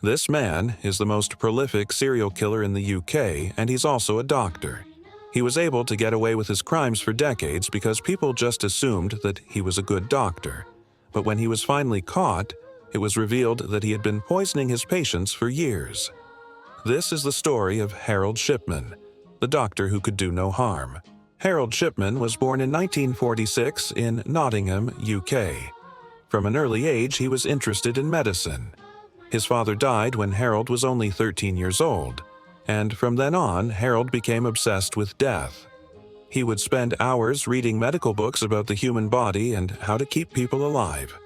This man is the most prolific serial killer in the UK, and he's also a doctor. He was able to get away with his crimes for decades because people just assumed that he was a good doctor. But when he was finally caught, it was revealed that he had been poisoning his patients for years. This is the story of Harold Shipman, the doctor who could do no harm. Harold Shipman was born in 1946 in Nottingham, UK. From an early age, he was interested in medicine. His father died when Harold was only 13 years old, and from then on, Harold became obsessed with death. He would spend hours reading medical books about the human body and how to keep people alive.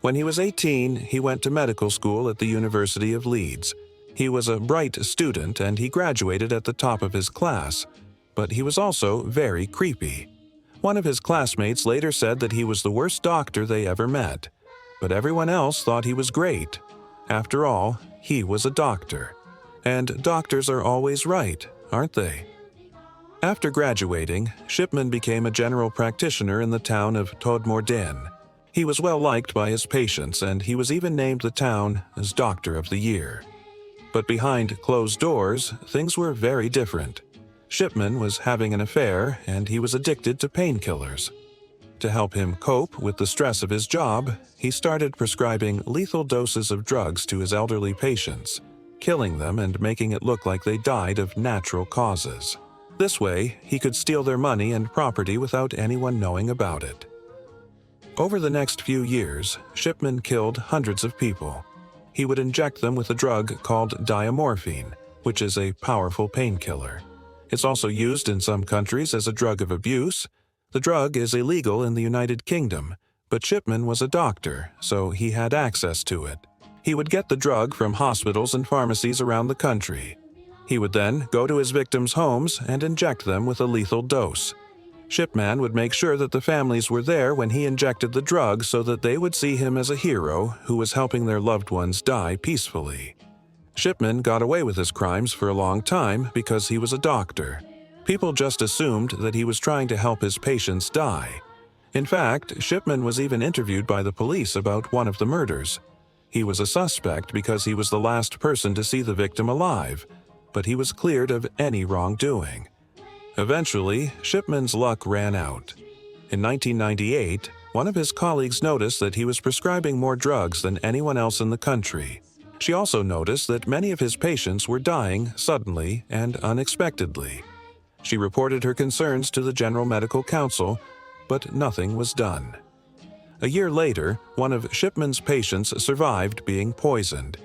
When he was 18, he went to medical school at the University of Leeds. He was a bright student and he graduated at the top of his class, but he was also very creepy. One of his classmates later said that he was the worst doctor they ever met, but everyone else thought he was great. After all, he was a doctor. And doctors are always right, aren't they? After graduating, Shipman became a general practitioner in the town of Todmorden. He was well liked by his patients, and he was even named the town as Doctor of the Year. But behind closed doors, things were very different. Shipman was having an affair, and he was addicted to painkillers. To help him cope with the stress of his job, he started prescribing lethal doses of drugs to his elderly patients, killing them and making it look like they died of natural causes. This way, he could steal their money and property without anyone knowing about it. Over the next few years, Shipman killed hundreds of people. He would inject them with a drug called diamorphine, which is a powerful painkiller. It's also used in some countries as a drug of abuse. The drug is illegal in the United Kingdom, but Shipman was a doctor, so he had access to it. He would get the drug from hospitals and pharmacies around the country. He would then go to his victims' homes and inject them with a lethal dose. Shipman would make sure that the families were there when he injected the drug so that they would see him as a hero who was helping their loved ones die peacefully. Shipman got away with his crimes for a long time because he was a doctor. People just assumed that he was trying to help his patients die. In fact, Shipman was even interviewed by the police about one of the murders. He was a suspect because he was the last person to see the victim alive, but he was cleared of any wrongdoing. Eventually, Shipman's luck ran out. In 1998, one of his colleagues noticed that he was prescribing more drugs than anyone else in the country. She also noticed that many of his patients were dying suddenly and unexpectedly. She reported her concerns to the General Medical Council, but nothing was done. A year later, one of Shipman's patients survived being poisoned.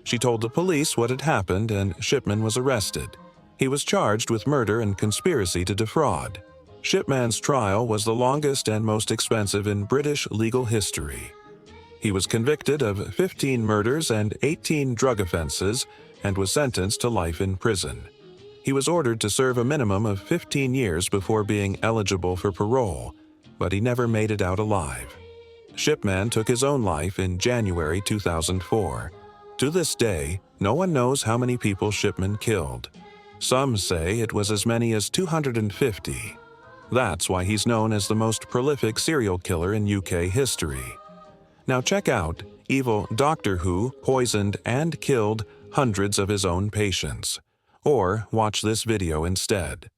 She told the police what had happened and Shipman was arrested. He was charged with murder and conspiracy to defraud. Shipman's trial was the longest and most expensive in British legal history. He was convicted of 15 murders and 18 drug offenses and was sentenced to life in prison. He was ordered to serve a minimum of 15 years before being eligible for parole, but he never made it out alive. Shipman took his own life in January 2004. To this day, no one knows how many people Shipman killed. Some say it was as many as 250. That's why he's known as the most prolific serial killer in UK history. Now check out Evil Doctor Who poisoned and killed hundreds of his own patients. Or watch this video instead.